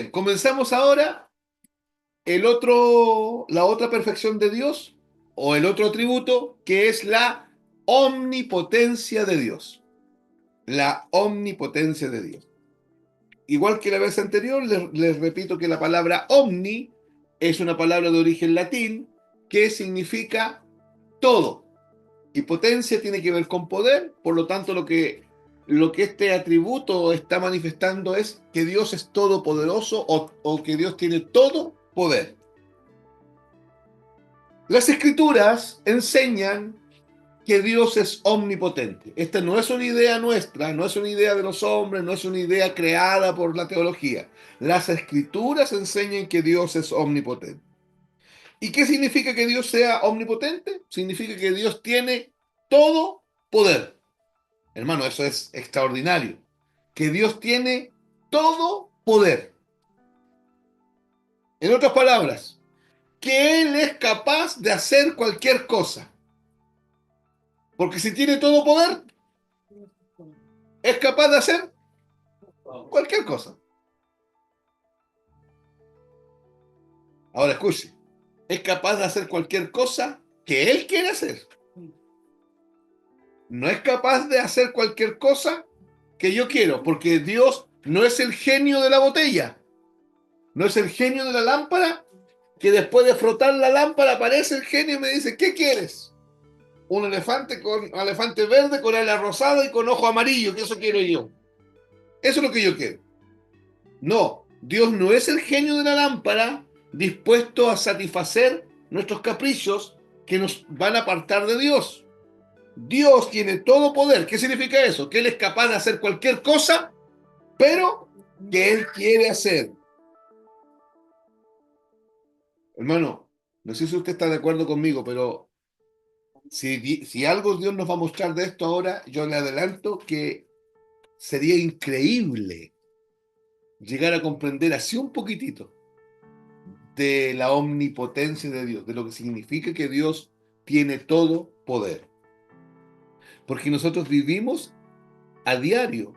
bien, comenzamos ahora la otra perfección de Dios o el otro atributo que es la omnipotencia de Dios. La omnipotencia de Dios. Igual que la vez anterior, les repito que la palabra omni es una palabra de origen latín que significa todo. Y potencia tiene que ver con poder, por lo tanto lo que este atributo está manifestando es que Dios es todopoderoso o que Dios tiene todo poder. Las escrituras enseñan que Dios es omnipotente. Esta no es una idea nuestra, no es una idea de los hombres, no es una idea creada por la teología. Las escrituras enseñan que Dios es omnipotente. ¿Y qué significa que Dios sea omnipotente? Significa que Dios tiene todo poder. Hermano, eso es extraordinario. Que Dios tiene todo poder. En otras palabras, que Él es capaz de hacer cualquier cosa. Porque si tiene todo poder, es capaz de hacer cualquier cosa. Ahora escuche, es capaz de hacer cualquier cosa que Él quiere hacer. No es capaz de hacer cualquier cosa que yo quiero, porque Dios no es el genio de la botella, no es el genio de la lámpara, que después de frotar la lámpara aparece el genio y me dice, ¿qué quieres? Un elefante verde con ala rosada y con ojo amarillo, que eso quiero yo. Eso es lo que yo quiero. No, Dios no es el genio de la lámpara dispuesto a satisfacer nuestros caprichos que nos van a apartar de Dios. Dios tiene todo poder. ¿Qué significa eso? Que Él es capaz de hacer cualquier cosa, pero que Él quiere hacer. Hermano, no sé si usted está de acuerdo conmigo, pero si algo Dios nos va a mostrar de esto ahora, yo le adelanto que sería increíble llegar a comprender así un poquitito de la omnipotencia de Dios, de lo que significa que Dios tiene todo poder. Porque nosotros vivimos a diario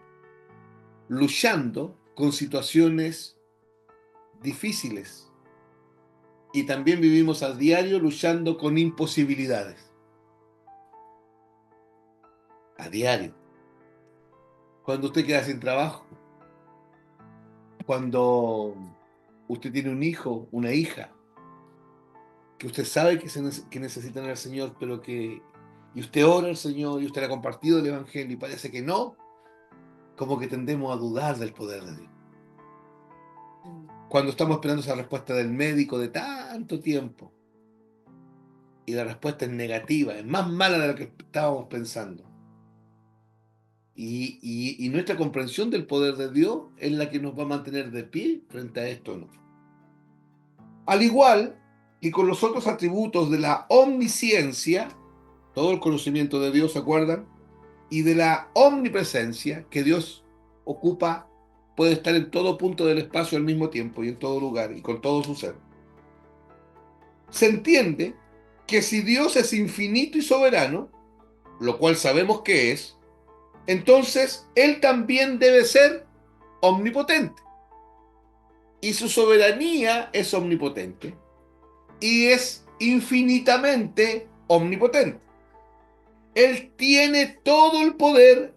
luchando con situaciones difíciles y también vivimos a diario luchando con imposibilidades. A diario. Cuando usted queda sin trabajo, cuando usted tiene un hijo, una hija, que usted sabe que necesitan al Señor, y usted ora al Señor y usted le ha compartido el Evangelio y parece que no, como que tendemos a dudar del poder de Dios. Cuando estamos esperando esa respuesta del médico de tanto tiempo y la respuesta es negativa, es más mala de lo que estábamos pensando. Y nuestra comprensión del poder de Dios es la que nos va a mantener de pie frente a esto, ¿no? Al igual que con los otros atributos de la omnisciencia, todo el conocimiento de Dios, ¿se acuerdan? Y de la omnipresencia, que Dios ocupa, puede estar en todo punto del espacio al mismo tiempo y en todo lugar y con todo su ser. Se entiende que si Dios es infinito y soberano, lo cual sabemos que es, entonces Él también debe ser omnipotente. Y su soberanía es omnipotente y es infinitamente omnipotente. Él tiene todo el poder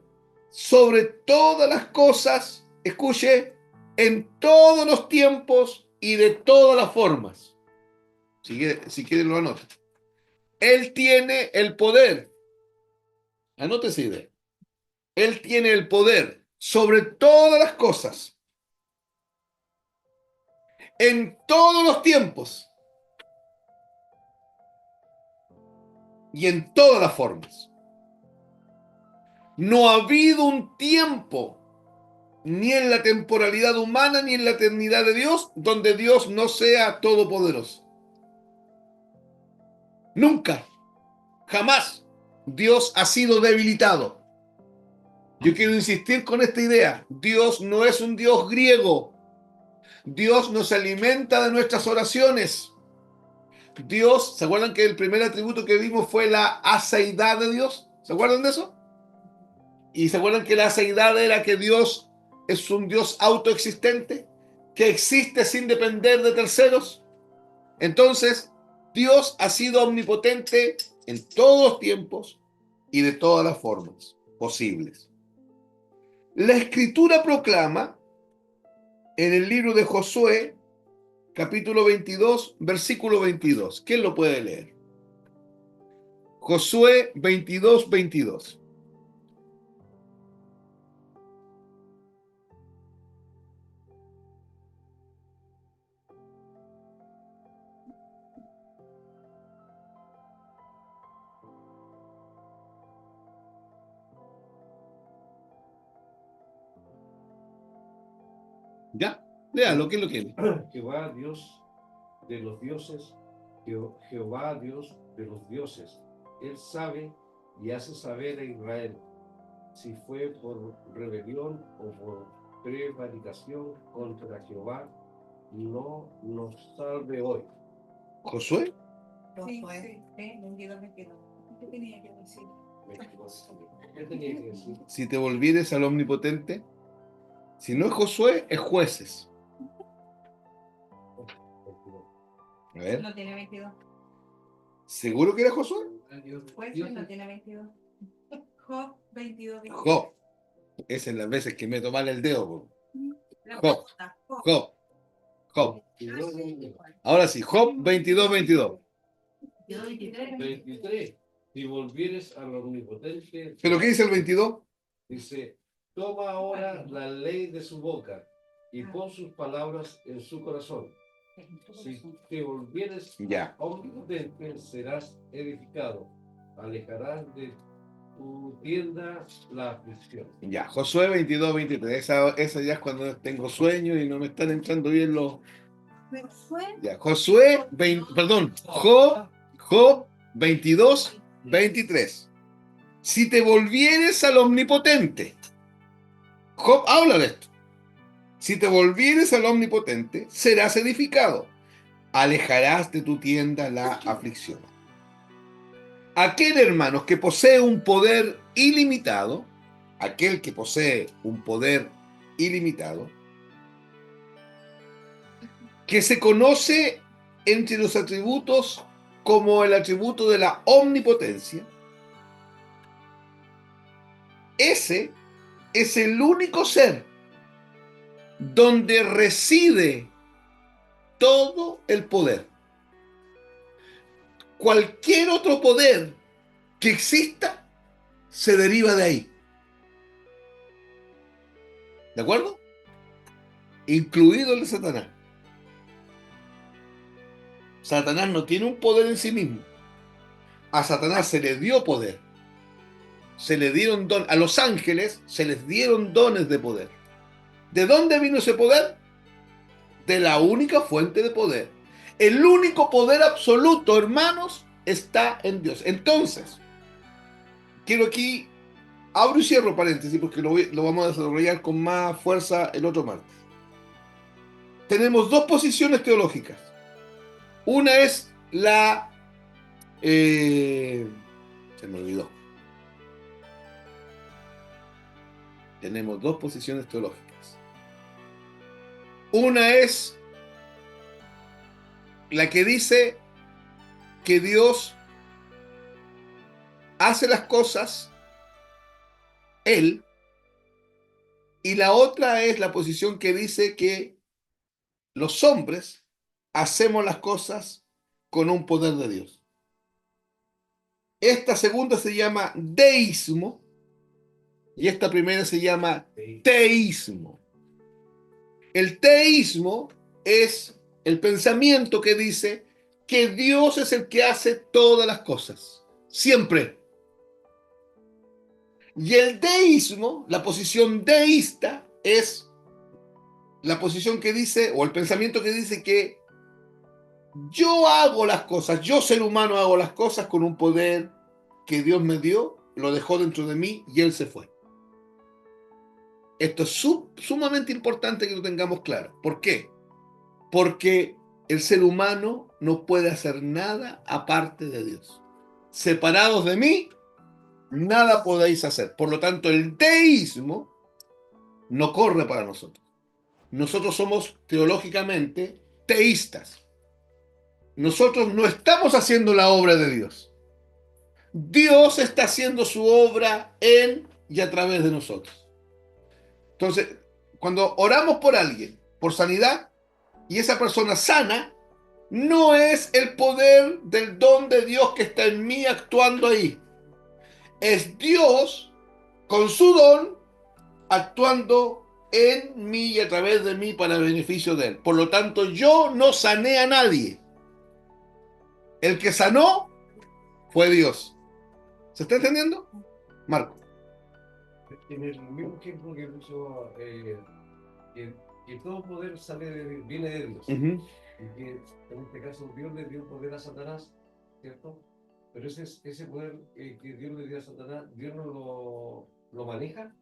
sobre todas las cosas, escuche, en todos los tiempos y de todas las formas. Si quieren lo anoten. Él tiene el poder. Anote esa idea. Él tiene el poder sobre todas las cosas, en todos los tiempos y en todas las formas. No ha habido un tiempo, ni en la temporalidad humana, ni en la eternidad de Dios, donde Dios no sea todopoderoso. Nunca, jamás, Dios ha sido debilitado. Yo quiero insistir con esta idea. Dios no es un Dios griego. Dios no se alimenta de nuestras oraciones. Dios, ¿se acuerdan que el primer atributo que vimos fue la aceidad de Dios? ¿Se acuerdan de eso? Y se acuerdan que la aceidad era que Dios es un Dios autoexistente, que existe sin depender de terceros. Entonces, Dios ha sido omnipotente en todos los tiempos y de todas las formas posibles. La Escritura proclama en el libro de Josué, capítulo 22, versículo 22. ¿Quién lo puede leer? Josué 22, 22. ¿Ya? Léalo, ¿quién lo quiere? Jehová Dios de los dioses, Jehová Dios de los dioses, Él sabe y hace saber a Israel si fue por rebelión o por prevaricación contra Jehová, no nos salve hoy. ¿Josué? Sí, 22, 22. ¿Qué tenía que decir? ¿Qué tenía que decir? Si te volvieres al omnipotente, si no es Josué, es Jueces. A ver, No tiene 22. ¿seguro que era Josué? Pues no tiene 22. Job 22, 22. Job. Esa es las veces que meto mal el dedo. Po. La Job. puerta, Job. Job. Ahora sí, Job 22, 22. 23. 23. Si volvieres al omnipotente. ¿Pero qué dice el 22? Dice, toma ahora la ley de su boca y pon sus palabras en su corazón. Si te volvieres Ya. omnipotente, serás edificado. Alejarás de tu tienda la aflicción. Ya, Josué 22, 23. Esa ya es cuando tengo sueño y no me están entrando bien los... Ya, Josué, Job 22, 23. Si te volvieres al omnipotente, Job habla de esto. Si te volvieres al omnipotente, serás edificado. Alejarás de tu tienda la aflicción. Aquel, hermanos, que posee un poder ilimitado, aquel que posee un poder ilimitado, que se conoce entre los atributos como el atributo de la omnipotencia, ese es el único ser donde reside todo el poder. Cualquier otro poder que exista se deriva de ahí. ¿De acuerdo? Incluido el de Satanás. Satanás no tiene un poder en sí mismo. A Satanás se le dio poder. Se le dieron dones. A los ángeles se les dieron dones de poder. ¿De dónde vino ese poder? De la única fuente de poder. El único poder absoluto, hermanos, está en Dios. Entonces, quiero aquí, abro y cierro paréntesis porque lo vamos a desarrollar con más fuerza el otro martes. Tenemos dos posiciones teológicas. Una es la... se me olvidó. Tenemos dos posiciones teológicas. Una es la que dice que Dios hace las cosas Él, y la otra es la posición que dice que los hombres hacemos las cosas con un poder de Dios. Esta segunda se llama deísmo y esta primera se llama teísmo. El teísmo es el pensamiento que dice que Dios es el que hace todas las cosas, siempre. Y el deísmo, la posición deísta, es la posición que dice, o el pensamiento que dice que yo hago las cosas, yo ser humano hago las cosas con un poder que Dios me dio, lo dejó dentro de mí y Él se fue. Esto es sumamente importante que lo tengamos claro. ¿Por qué? Porque el ser humano no puede hacer nada aparte de Dios. Separados de mí, nada podéis hacer. Por lo tanto, el deísmo no corre para nosotros. nosotros somos teológicamente teístas. Nosotros no estamos haciendo la obra de Dios. Dios está haciendo su obra en y a través de nosotros. Entonces, cuando oramos por alguien, por sanidad, y esa persona sana, no es el poder del don de Dios que está en mí actuando ahí. Es Dios con su don actuando en mí y a través de mí para el beneficio de él. Por lo tanto, yo no sané a nadie. El que sanó fue Dios. ¿Se está entendiendo? Marco. En el mismo ejemplo que puso, que todo poder viene de Dios. Y que en este caso Dios le dio poder a Satanás, ¿cierto? Pero ese poder que Dios le dio a Satanás, Dios no lo maneja.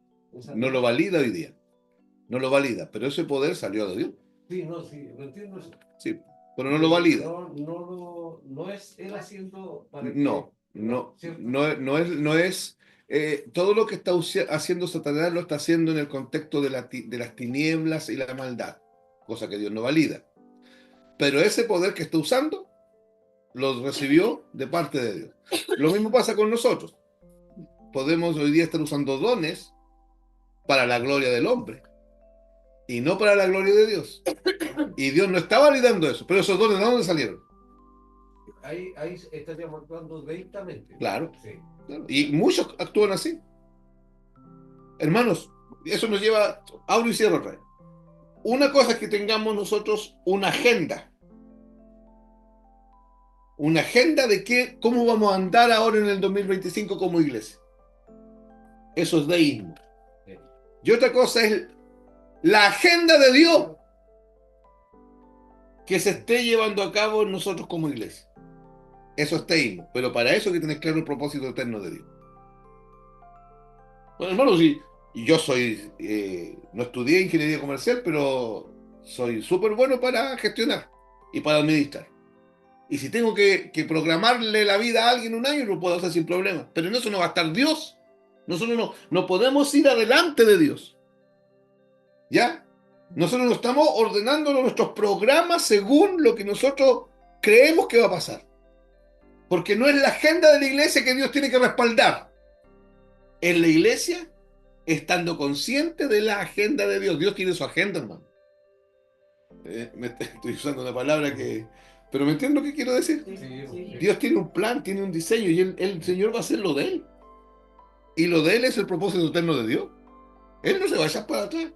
No lo valida hoy día. No lo valida, pero ese poder salió de Dios. Sí, no, sí, lo entiendo eso. Sí, pero no lo valida. No es él haciendo para no es todo lo que está haciendo Satanás lo está haciendo en el contexto de las tinieblas y la maldad, cosa que Dios no valida. Pero ese poder que está usando lo recibió de parte de Dios. Lo mismo pasa con nosotros. Podemos hoy día estar usando dones para la gloria del hombre y no para la gloria de Dios. Y Dios no está validando eso. Pero esos dones, ¿de dónde salieron? Ahí estaríamos actuando deístamente. Claro, Sí. claro. Y muchos actúan así. Hermanos, eso nos lleva, abro y cierro otra vez. Una cosa es que tengamos nosotros una agenda. Una agenda de cómo vamos a andar ahora en el 2025 como iglesia. Eso es deísmo. Sí. Y otra cosa es la agenda de Dios que se esté llevando a cabo en nosotros como iglesia. Eso es teísmo. Pero para eso hay que tener claro el propósito eterno de Dios. Bueno, hermanos, sí, yo no estudié ingeniería comercial, pero soy súper bueno para gestionar y para administrar. Y si tengo que programarle la vida a alguien un año, lo puedo hacer sin problema. Pero en eso no va a estar Dios. Nosotros no podemos ir adelante de Dios. ¿Ya? Nosotros no estamos ordenando nuestros programas según lo que nosotros creemos que va a pasar. Porque no es la agenda de la iglesia que Dios tiene que respaldar. Es la iglesia estando consciente de la agenda de Dios. Dios tiene su agenda, hermano. Estoy usando una palabra que... Pero ¿me entiendes lo que quiero decir? Sí. Dios tiene un plan, tiene un diseño y el Señor va a hacer lo de Él. Y lo de Él es el propósito eterno de Dios. Él no se va a echar para atrás.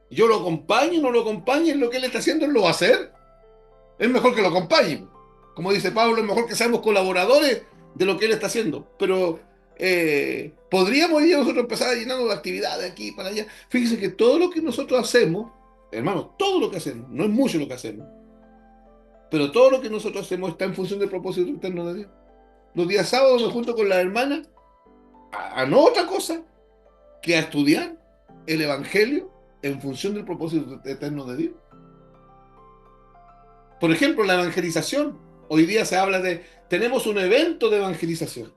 Yo lo acompañe, no lo acompañe, lo que Él está haciendo, Él lo va a hacer. Es mejor que lo acompañe. Como dice Pablo, es mejor que seamos colaboradores de lo que Él está haciendo. Pero podríamos ya nosotros empezar a llenarnos de actividades aquí para allá. Fíjense que todo lo que nosotros hacemos, hermanos, todo lo que hacemos, no es mucho lo que hacemos, pero todo lo que nosotros hacemos está en función del propósito eterno de Dios. Los días sábados me junto con las hermanas a no otra cosa que a estudiar el Evangelio en función del propósito eterno de Dios. Por ejemplo, la evangelización. Hoy día se habla de, tenemos un evento de evangelización.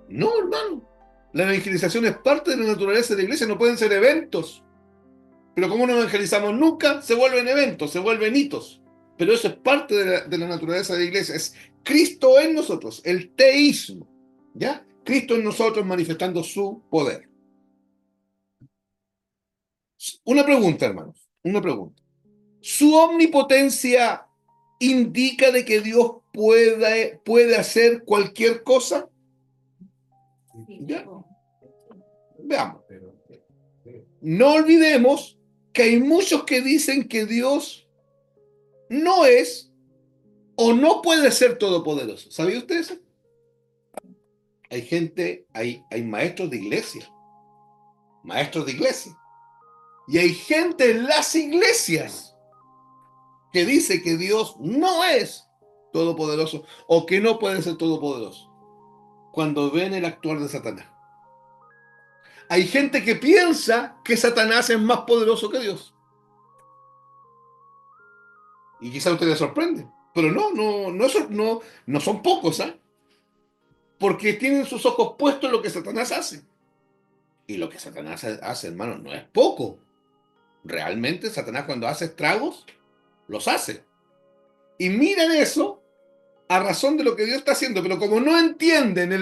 No, hermano. La evangelización es parte de la naturaleza de la iglesia, no pueden ser eventos. Pero como no evangelizamos nunca, se vuelven eventos, se vuelven hitos. Pero eso es parte de la naturaleza de la iglesia. Es Cristo en nosotros, el teísmo. ¿Ya? Cristo en nosotros manifestando su poder. Una pregunta, hermanos. Una pregunta. ¿Su omnipotencia indica de que Dios puede hacer cualquier cosa? ¿Ya? Veamos. No olvidemos que hay muchos que dicen que Dios no es o no puede ser todopoderoso. ¿Sabía usted eso? Hay gente, hay maestros de iglesia. Maestros de iglesia. Y hay gente en las iglesias que dice que Dios no es todopoderoso o que no puede ser todopoderoso cuando ven el actuar de Satanás. Hay gente que piensa que Satanás es más poderoso que Dios. Y quizá a usted le sorprende. Pero no son pocos, ¿eh? Porque tienen sus ojos puestos en lo que Satanás hace. Y lo que Satanás hace, hermano, no es poco. Realmente Satanás cuando hace estragos, los hace. Y miran eso a razón de lo que Dios está haciendo, pero como no entienden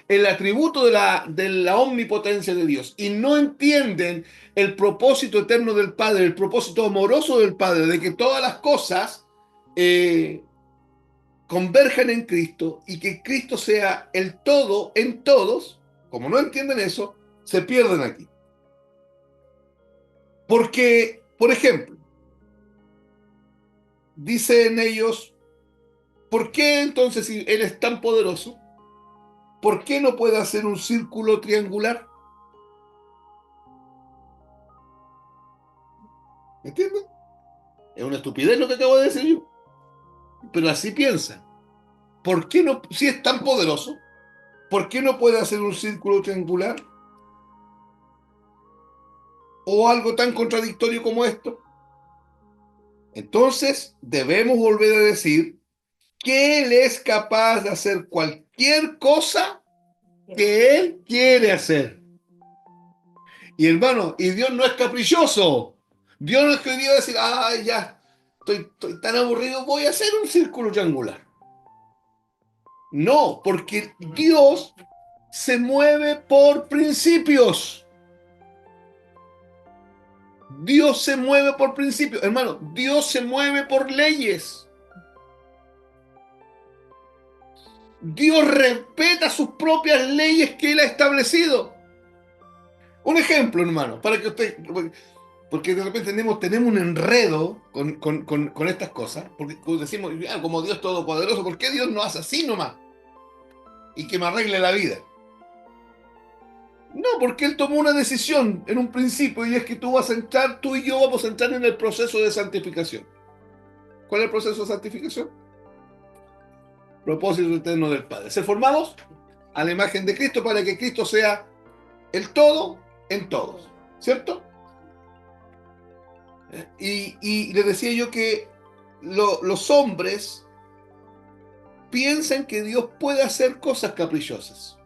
el atributo de la omnipotencia de Dios y no entienden el propósito eterno del Padre, el propósito amoroso del Padre, de que todas las cosas converjan en Cristo y que Cristo sea el todo en todos, como no entienden eso, se pierden aquí. Porque, por ejemplo, dicen ellos, ¿por qué entonces si Él es tan poderoso, por qué no puede hacer un círculo triangular? ¿Entienden? Es una estupidez lo que acabo de decir yo. Pero así piensan. ¿Por qué no, si es tan poderoso, por qué no puede hacer un círculo triangular? ¿O algo tan contradictorio como esto? Entonces debemos volver a decir que Él es capaz de hacer cualquier cosa que Él quiere hacer. Y hermano, y Dios no es caprichoso. Dios no es que hoy día va a decir, ay, ya, estoy tan aburrido, voy a hacer un círculo triangular. No, porque Dios se mueve por principios. Dios se mueve por principios. Hermano, Dios se mueve por leyes. Dios respeta sus propias leyes que Él ha establecido. Un ejemplo, hermano, para que usted... Porque de repente tenemos un enredo con estas cosas. Porque decimos, ah, como Dios todopoderoso, ¿por qué Dios no hace así nomás? Y que me arregle la vida. No, porque Él tomó una decisión en un principio y es que tú y yo vamos a entrar en el proceso de santificación. ¿Cuál es el proceso de santificación? Propósito eterno del Padre. Ser formados a la imagen de Cristo para que Cristo sea el todo en todos. ¿Cierto? Y les decía yo que los hombres piensan que Dios puede hacer cosas caprichosas,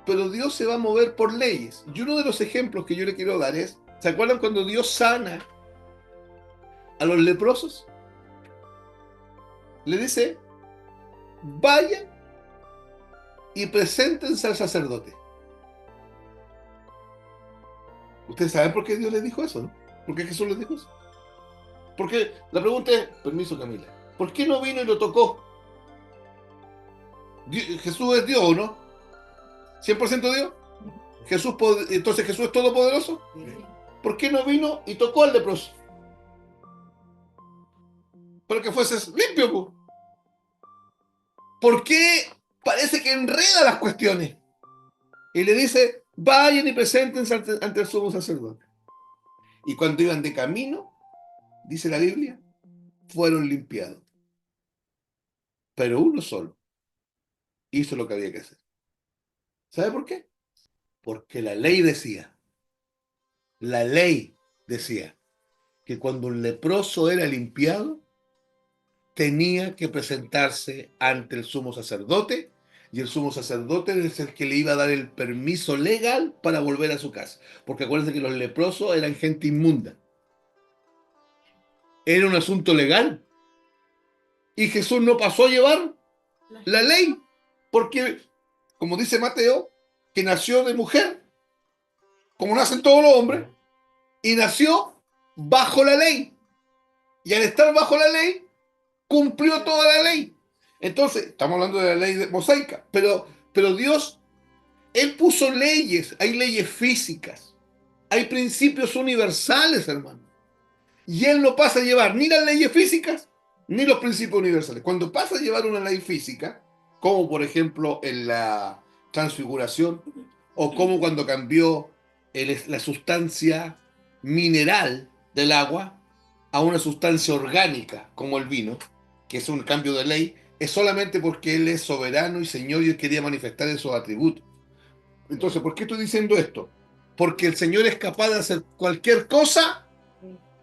pero Dios se va a mover por leyes. Y uno de los ejemplos que yo le quiero dar es, ¿se acuerdan cuando Dios sana a los leprosos? Le dice, vayan y preséntense al sacerdote. Ustedes saben por qué Dios les dijo eso, ¿no? ¿Por qué Jesús les dijo eso? Porque la pregunta es, permiso Camila, ¿por qué no vino y lo tocó? Jesús es Dios, ¿o no? ¿100% Dios? Entonces Jesús es todopoderoso. ¿Por qué no vino y tocó al leproso? Para que fueses limpio, po. ¿Por qué parece que enreda las cuestiones? Y le dice, vayan y preséntense ante el sumo sacerdote. Y cuando iban de camino, dice la Biblia, fueron limpiados. Pero uno solo hizo lo que había que hacer. ¿Sabe por qué? Porque la ley decía que cuando un leproso era limpiado, tenía que presentarse ante el sumo sacerdote, y el sumo sacerdote es el que le iba a dar el permiso legal para volver a su casa. Porque acuérdense que los leprosos eran gente inmunda. Era un asunto legal. Y Jesús no pasó a llevar la ley, porque, como dice Mateo, que nació de mujer, como nacen todos los hombres, y nació bajo la ley. Y al estar bajo la ley, cumplió toda la ley. Entonces, estamos hablando de la ley mosaica, pero Dios, Él puso leyes, hay leyes físicas, hay principios universales, hermano. Y Él no pasa a llevar ni las leyes físicas, ni los principios universales. Cuando pasa a llevar una ley física, como por ejemplo en la transfiguración, o como cuando cambió la sustancia mineral del agua a una sustancia orgánica, como el vino, que es un cambio de ley, es solamente porque Él es soberano y Señor y Él quería manifestar esos atributos. Entonces, ¿por qué estoy diciendo esto? Porque el Señor es capaz de hacer cualquier cosa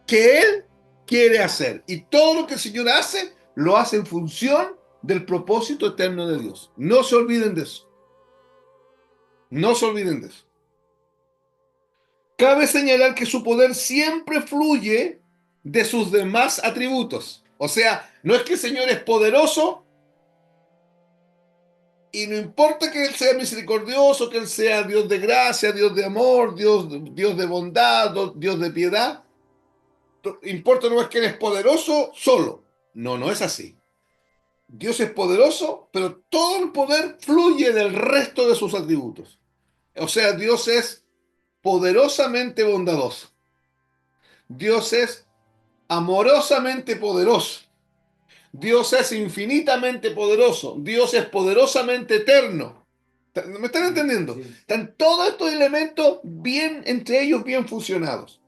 que Él quiere hacer. Y todo lo que el Señor hace, lo hace en función del propósito eterno de Dios. No se olviden de eso. No se olviden de eso. Cabe señalar que su poder siempre fluye de sus demás atributos. O sea, no es que el Señor es poderoso y no importa que Él sea misericordioso, que Él sea Dios de gracia, Dios de amor, Dios de bondad, Dios de piedad. Importa no es que Él es poderoso solo. No, no es así. Dios es poderoso, pero todo el poder fluye del resto de sus atributos. O sea, Dios es poderosamente bondadoso. Dios es amorosamente poderoso. Dios es infinitamente poderoso. Dios es poderosamente eterno. ¿Me están entendiendo? Sí. Están todos estos elementos bien, entre ellos bien fusionados.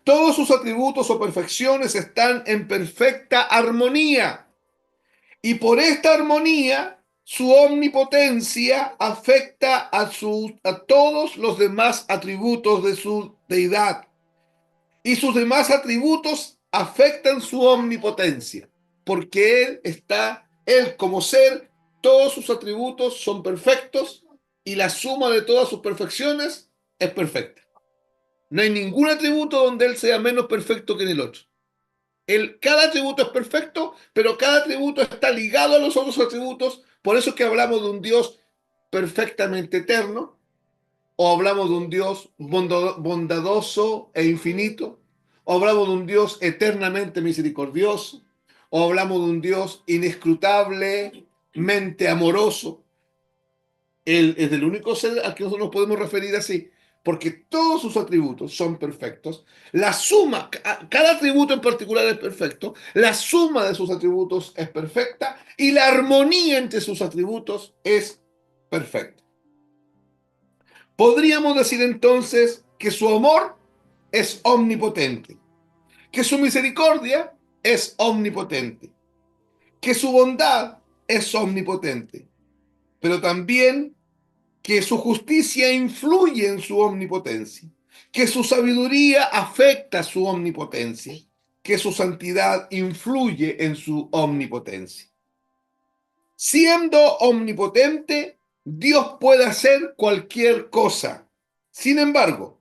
Todos sus atributos o perfecciones están en perfecta armonía. Y por esta armonía, su omnipotencia afecta a todos los demás atributos de su deidad. Y sus demás atributos afectan su omnipotencia, porque Él como ser, todos sus atributos son perfectos y la suma de todas sus perfecciones es perfecta. No hay ningún atributo donde Él sea menos perfecto que en el otro. Cada atributo es perfecto, pero cada atributo está ligado a los otros atributos. Por eso es que hablamos de un Dios perfectamente eterno, o hablamos de un Dios bondadoso e infinito, o hablamos de un Dios eternamente misericordioso, o hablamos de un Dios inescrutablemente amoroso. Él es el único ser al que nosotros nos podemos referir así, porque todos sus atributos son perfectos. La suma, cada atributo en particular es perfecto, la suma de sus atributos es perfecta y la armonía entre sus atributos es perfecta. Podríamos decir entonces que su amor es omnipotente, que su misericordia es omnipotente, que su bondad es omnipotente, pero también que su justicia influye en su omnipotencia, que su sabiduría afecta su omnipotencia, que su santidad influye en su omnipotencia. Siendo omnipotente, Dios puede hacer cualquier cosa. Sin embargo,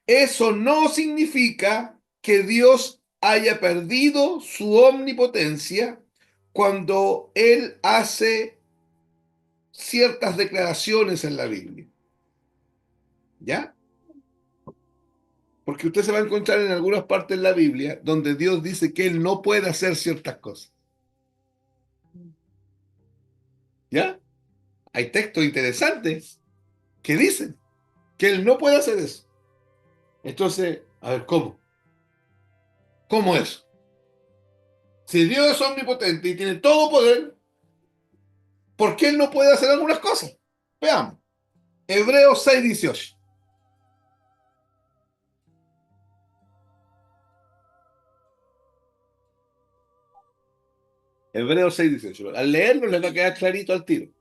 eso no significa que Dios haya perdido su omnipotencia cuando Él hace ciertas declaraciones en la Biblia. ¿Ya? Porque usted se va a encontrar en algunas partes de la Biblia donde Dios dice que Él no puede hacer ciertas cosas. ¿Ya? Hay textos interesantes que dicen que Él no puede hacer eso. Entonces, a ver, ¿cómo? ¿Cómo es? Si Dios es omnipotente y tiene todo poder, ¿por qué Él no puede hacer algunas cosas? Veamos. Hebreos 6:18. Hebreos 6:18. Al leerlo les va a quedar clarito al tiro.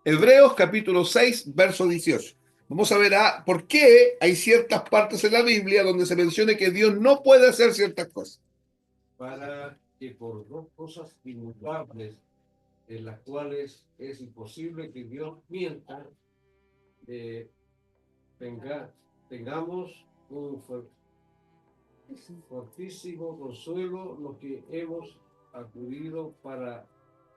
Hebreos capítulo 6, verso 18. Vamos a ver por qué hay ciertas partes en la Biblia donde se menciona que Dios no puede hacer ciertas cosas. Para que por dos cosas inmutables, en las cuales es imposible que Dios mienta, tengamos un fortísimo consuelo los que hemos acudido para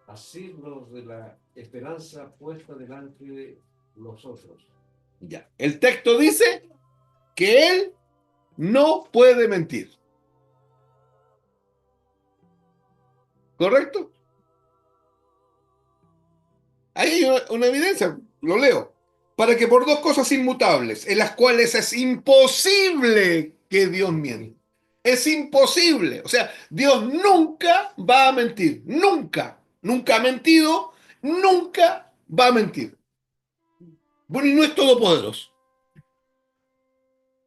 asirnos de la esperanza puesta delante de nosotros. Ya. El texto dice que Él no puede mentir. ¿Correcto? Ahí hay una evidencia, lo leo. Para que por dos cosas inmutables, en las cuales es imposible que Dios mienta. Es imposible. O sea, Dios nunca va a mentir. Nunca. Nunca ha mentido. Nunca va a mentir. Bueno, y no es todopoderoso.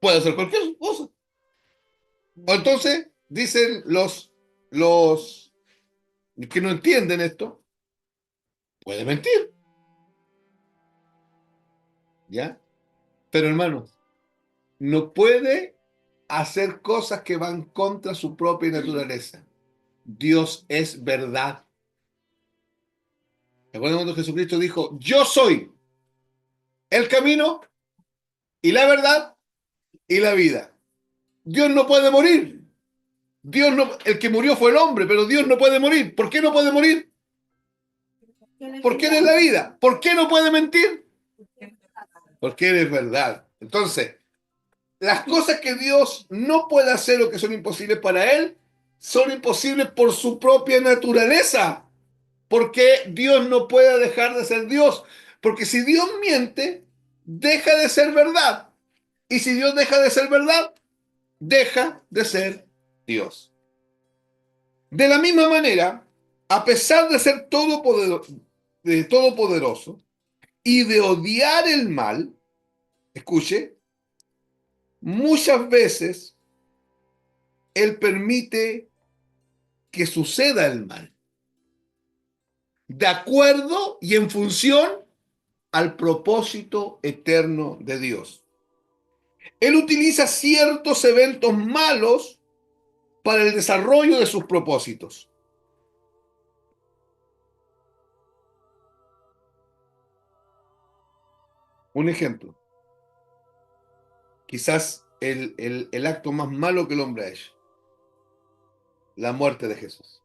Puede hacer cualquier cosa. O entonces, dicen los que no entienden esto, puede mentir. ¿Ya? Pero hermanos, no puede hacer cosas que van contra su propia naturaleza. Dios es verdad. ¿Recuerdan cuando Jesucristo dijo, yo soy el camino y la verdad y la vida. Dios no puede morir. Dios no, el que murió fue el hombre, pero Dios no puede morir. ¿Por qué no puede morir? Porque Él es la vida. ¿Por qué no puede mentir? Porque Él es verdad. Entonces, las cosas que Dios no puede hacer o que son imposibles para Él, son imposibles por su propia naturaleza. Porque Dios no puede dejar de ser Dios. Porque si Dios miente, deja de ser verdad. Y si Dios deja de ser verdad, deja de ser Dios. De la misma manera, a pesar de ser todopoderoso y de odiar el mal, escuche, muchas veces Él permite que suceda el mal, de acuerdo y en función al propósito eterno de Dios. Él utiliza ciertos eventos malos para el desarrollo de sus propósitos. Un ejemplo, quizás el acto más malo que el hombre ha hecho, la muerte de Jesús.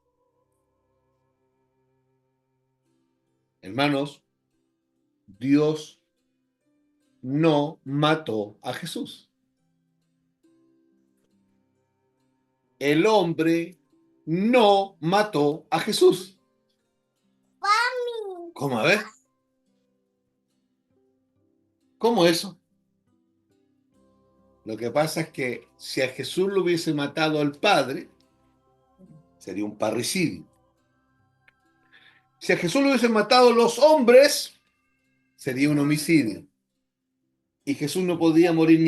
Hermanos, Dios no mató a Jesús. El hombre no mató a Jesús. ¿Cómo? A ver. ¿Cómo eso? Lo que pasa es que si a Jesús lo hubiese matado el Padre, sería un parricidio. Si a Jesús lo hubiesen matado los hombres, sería un homicidio. Y Jesús no podía morir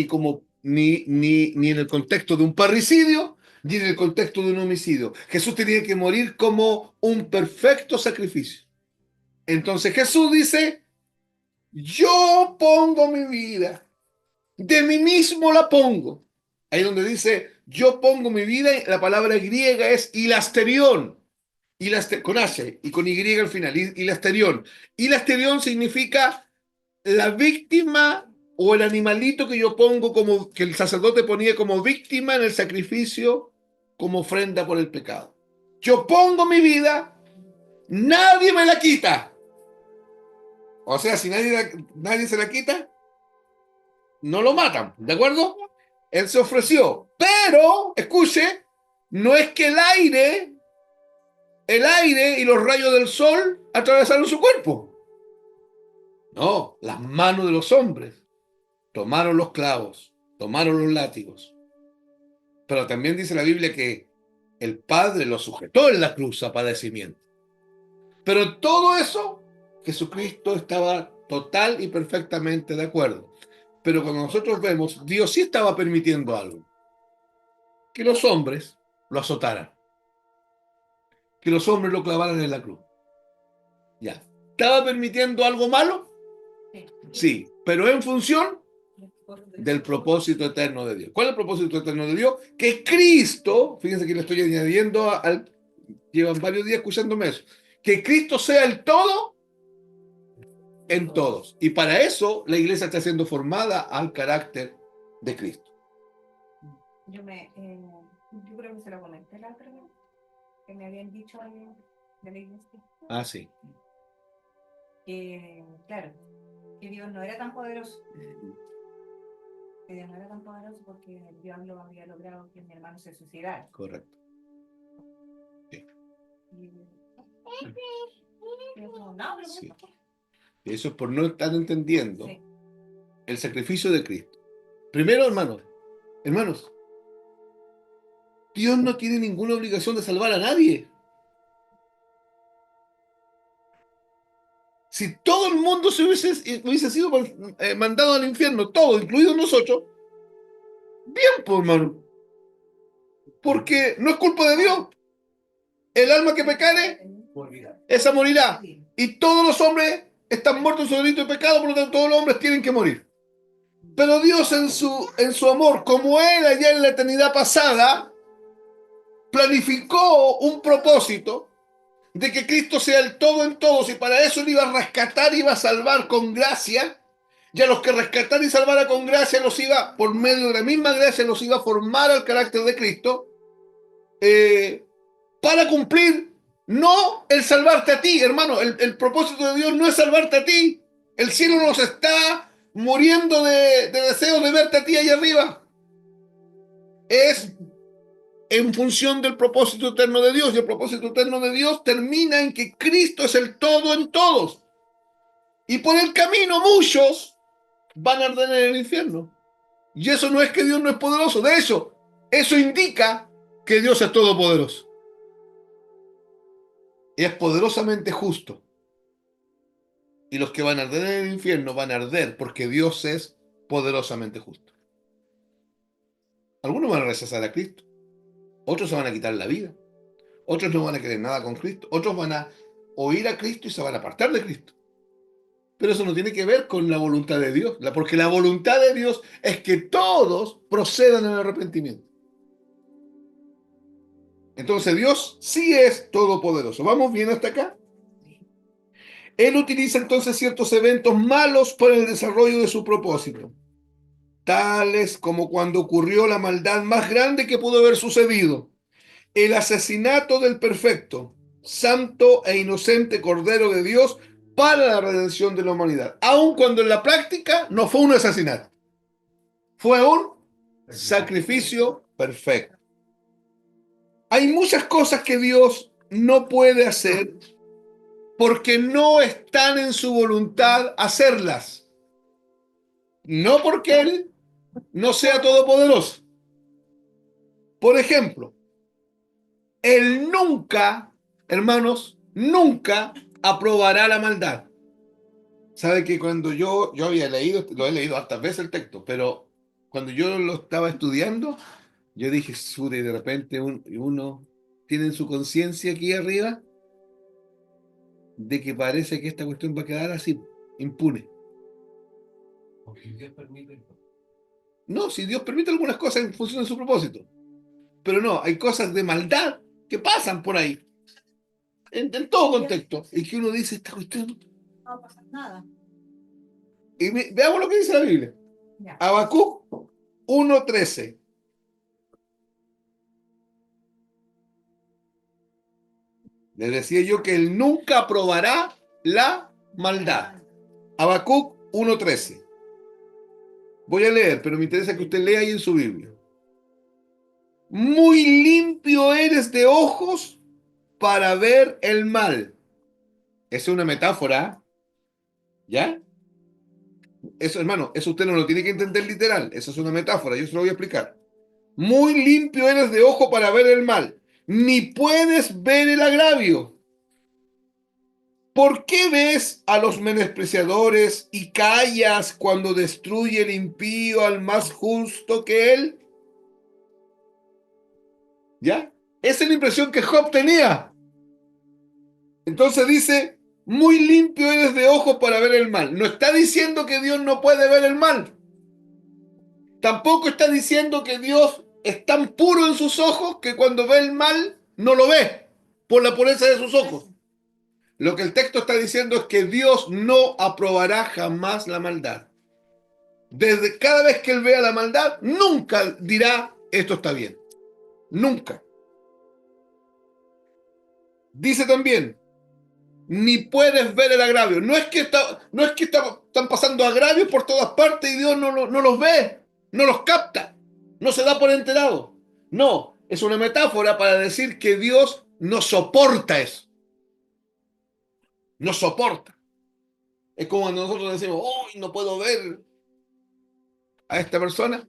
ni en el contexto de un parricidio, ni en el contexto de un homicidio. Jesús tenía que morir como un perfecto sacrificio. Entonces Jesús dice, yo pongo mi vida, de mí mismo la pongo. Ahí donde dice, yo pongo mi vida, la palabra griega es hilasterión, con H y con Y al final, hilasterión. Hilasterión significa la víctima o el animalito que yo pongo como, que el sacerdote ponía como víctima en el sacrificio, como ofrenda por el pecado. Yo pongo mi vida, nadie me la quita. O sea, si nadie se la quita, no lo matan, ¿de acuerdo? Él se ofreció, pero, escuche, no es que el aire y los rayos del sol atravesaron su cuerpo. No, las manos de los hombres tomaron los clavos, tomaron los látigos. Pero también dice la Biblia que el Padre lo sujetó en la cruz a padecimiento. Pero todo eso, Jesucristo estaba total y perfectamente de acuerdo. Pero cuando nosotros vemos, Dios sí estaba permitiendo algo. Que los hombres lo azotaran. Que los hombres lo clavaran en la cruz. Ya. ¿Estaba permitiendo algo malo? Sí, pero en función del propósito eterno de Dios. ¿Cuál es el propósito eterno de Dios? Que Cristo, fíjense que le estoy añadiendo, llevan varios días escuchándome eso, que Cristo sea el todo en todos. Y para eso la iglesia está siendo formada al carácter de Cristo. Yo creo que se lo comenté la otra vez, que me habían dicho de la iglesia. Ah, sí. Que, claro, que Dios no era tan poderoso. Que Dios no era tan poderoso porque el diablo había logrado que mi hermano se suicidara. Correcto. Sí. Sí. Y eso es por no estar entendiendo el sacrificio de Cristo. Primero, hermanos, Dios no tiene ninguna obligación de salvar a nadie. Si todo el mundo hubiese sido mandado al infierno, todo, incluidos nosotros, bien, pues, hermano. Porque no es culpa de Dios. El alma que pecare, esa morirá. Y todos los hombres están muertos en su delito de pecado, por lo tanto todos los hombres tienen que morir. Pero Dios en su amor, como Él allá en la eternidad pasada, planificó un propósito de que Cristo sea el todo en todos, y para eso Él iba a rescatar, iba a salvar con gracia, Y a los que rescatara y salvara con gracia los iba, por medio de la misma gracia, los iba a formar al carácter de Cristo, para cumplir no el salvarte a ti, hermano. El propósito de Dios no es salvarte a ti. El cielo nos está muriendo de deseos de verte a ti allá arriba. Es en función del propósito eterno de Dios. Y el propósito eterno de Dios termina en que Cristo es el todo en todos. Y por el camino muchos van a arder en el infierno. Y eso no es que Dios no es poderoso. De hecho, eso indica que Dios es todopoderoso. Y es poderosamente justo. Y los que van a arder en el infierno van a arder porque Dios es poderosamente justo. Algunos van a rechazar a Cristo. Otros se van a quitar la vida. Otros no van a querer nada con Cristo. Otros van a oír a Cristo y se van a apartar de Cristo. Pero eso no tiene que ver con la voluntad de Dios. Porque la voluntad de Dios es que todos procedan al arrepentimiento. Entonces Dios sí es todopoderoso. ¿Vamos bien hasta acá? Él utiliza entonces ciertos eventos malos para el desarrollo de su propósito, tales como cuando ocurrió la maldad más grande que pudo haber sucedido, el asesinato del perfecto, santo e inocente Cordero de Dios para la redención de la humanidad, aun cuando en la práctica no fue un asesinato, fue un sacrificio perfecto. Hay muchas cosas que Dios no puede hacer porque no están en su voluntad hacerlas. No porque Él no sea todopoderoso. Por ejemplo, Él nunca, hermanos, nunca aprobará la maldad. Sabe que cuando yo había leído, lo he leído hartas veces el texto, pero cuando yo lo estaba estudiando, yo dije, Sure, de repente uno tiene en su conciencia aquí arriba de que parece que esta cuestión va a quedar así, impune. Porque Dios permite esto. No, si Dios permite algunas cosas en función de su propósito. Pero no, hay cosas de maldad que pasan por ahí, en todo contexto, y que uno dice, esta cuestión... No va a pasar nada. Y veamos lo que dice la Biblia. Ya. Habacuc 1:13. Les decía yo que Él nunca aprobará la maldad. Habacuc 1:13. Voy a leer, pero me interesa que usted lea ahí en su Biblia. Muy limpio eres de ojos para ver el mal. Esa es una metáfora, ¿ya? Eso, hermano, eso usted no lo tiene que entender literal. Eso es una metáfora, yo se lo voy a explicar. Muy limpio eres de ojo para ver el mal, ni puedes ver el agravio. ¿Por qué ves a los menospreciadores y callas cuando destruye el impío al más justo que él? ¿Ya? Esa es la impresión que Job tenía. Entonces dice, muy limpio eres de ojo para ver el mal. No está diciendo que Dios no puede ver el mal. Tampoco está diciendo que Dios es tan puro en sus ojos que cuando ve el mal no lo ve por la pureza de sus ojos. Lo que el texto está diciendo es que Dios no aprobará jamás la maldad. Desde cada vez que él vea la maldad, nunca dirá esto está bien. Nunca. Dice también, ni puedes ver el agravio. No es que están pasando agravios por todas partes y Dios no los ve, no los capta, no se da por enterado. No, es una metáfora para decir que Dios no soporta eso. No soporta. Es como cuando nosotros decimos, ¡oh, no puedo ver a esta persona!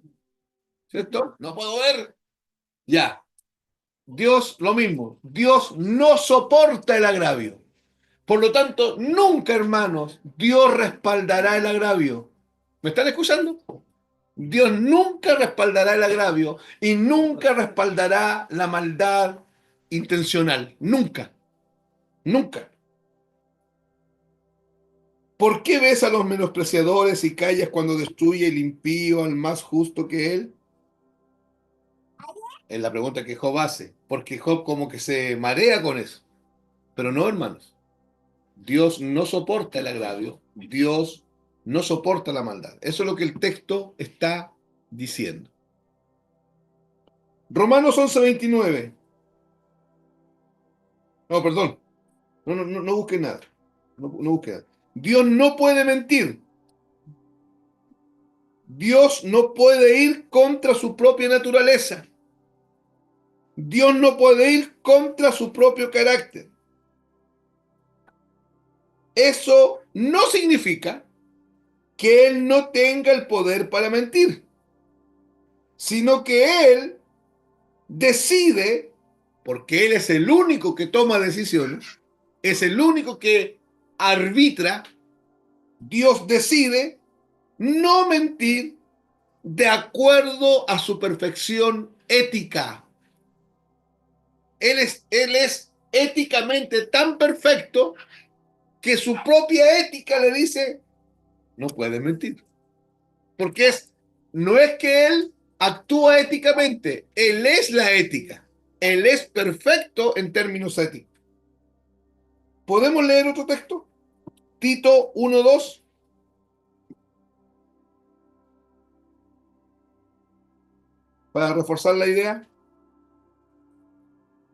¿Cierto? No puedo ver. Ya. Dios lo mismo. Dios no soporta el agravio. Por lo tanto, nunca, hermanos, Dios respaldará el agravio. ¿Me están escuchando? Dios nunca respaldará el agravio y nunca respaldará la maldad intencional. Nunca. Nunca. ¿Por qué ves a los menospreciadores y callas cuando destruye el impío al más justo que él? Es la pregunta que Job hace. Porque Job como que se marea con eso. Pero no, hermanos. Dios no soporta el agravio. Dios no soporta la maldad. Eso es lo que el texto está diciendo. Romanos 11:29. No, perdón. No busque nada. No busque nada. Dios no puede mentir. Dios no puede ir contra su propia naturaleza. Dios no puede ir contra su propio carácter. Eso no significa que Él no tenga el poder para mentir, sino que Él decide, porque Él es el único que toma decisiones, es el único que arbitra. Dios decide no mentir de acuerdo a su perfección ética. Él es éticamente tan perfecto que su propia ética le dice, no puede mentir. Porque no es que él actúa éticamente, él es la ética. Él es perfecto en términos éticos. ¿Podemos leer otro texto? Tito 1:2. Para reforzar la idea.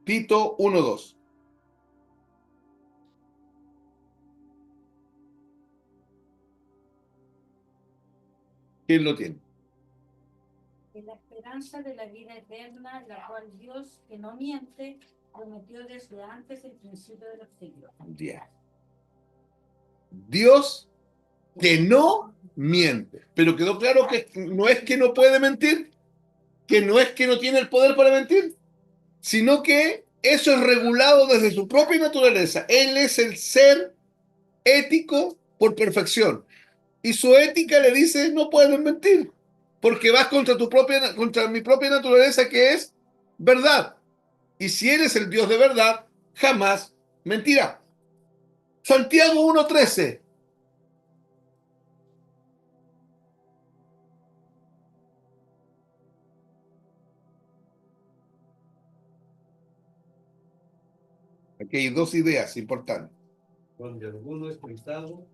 Tito 1:2. ¿Quién lo tiene? En la esperanza de la vida eterna, la cual Dios, que no miente, prometió desde antes el principio de los siglos. Yeah. Dios que no miente. Pero quedó claro que no es que no puede mentir, que no es que no tiene el poder para mentir, sino que eso es regulado desde su propia naturaleza. Él es el ser ético por perfección. Y su ética le dice, no puedes mentir, porque vas contra mi propia naturaleza, que es verdad. Y si eres el Dios de verdad, jamás mentirá. Santiago 1:13. Aquí hay dos ideas importantes. Donde alguno es tentado,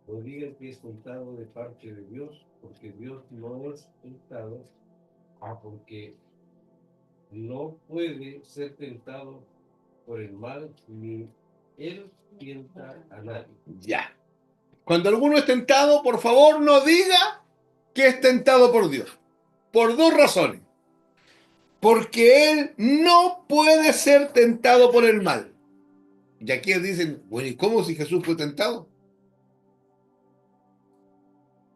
no digan que es tentado de parte de Dios, porque Dios no es tentado, porque no puede ser tentado por el mal, ni él tienta a nadie. Ya. Cuando alguno es tentado, por favor, no diga que es tentado por Dios. Por dos razones. Porque él no puede ser tentado por el mal. Y aquí dicen, bueno, ¿y cómo si Jesús fue tentado?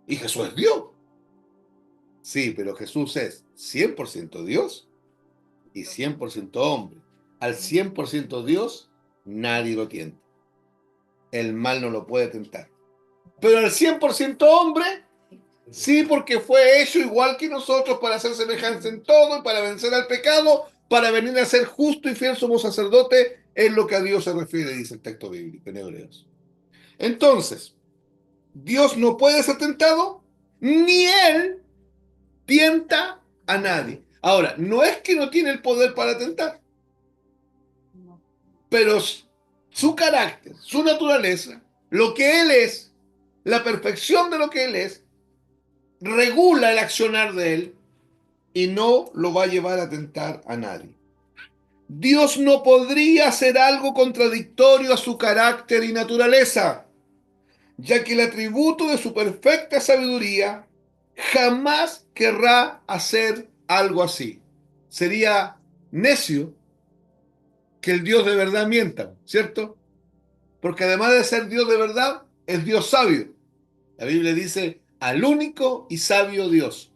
Y Jesús es Dios. Sí, pero Jesús es 100% Dios y 100% hombre. Al 100% Dios, nadie lo tienta. El mal no lo puede tentar. Pero al 100% hombre, sí, porque fue hecho igual que nosotros para hacer semejanza en todo y para vencer al pecado, para venir a ser justo y fiel sumo sacerdote, es lo que a Dios se refiere, dice el texto bíblico en Hebreos. Entonces, Dios no puede ser tentado, ni Él tienta a nadie. Ahora, no es que no tiene el poder para tentar, pero su carácter, su naturaleza, lo que Él es, la perfección de lo que Él es, regula el accionar de Él y no lo va a llevar a tentar a nadie. Dios no podría hacer algo contradictorio a su carácter y naturaleza, ya que el atributo de su perfecta sabiduría jamás querrá hacer algo así. Sería necio que el Dios de verdad mienta, ¿cierto? Porque además de ser Dios de verdad, es Dios sabio. La Biblia dice al único y sabio Dios.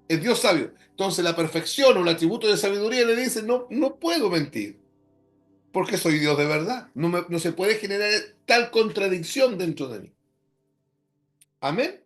Es Dios sabio. Entonces la perfección o el atributo de sabiduría le dice, no puedo mentir, porque soy Dios de verdad. No se puede generar tal contradicción dentro de mí. Amén.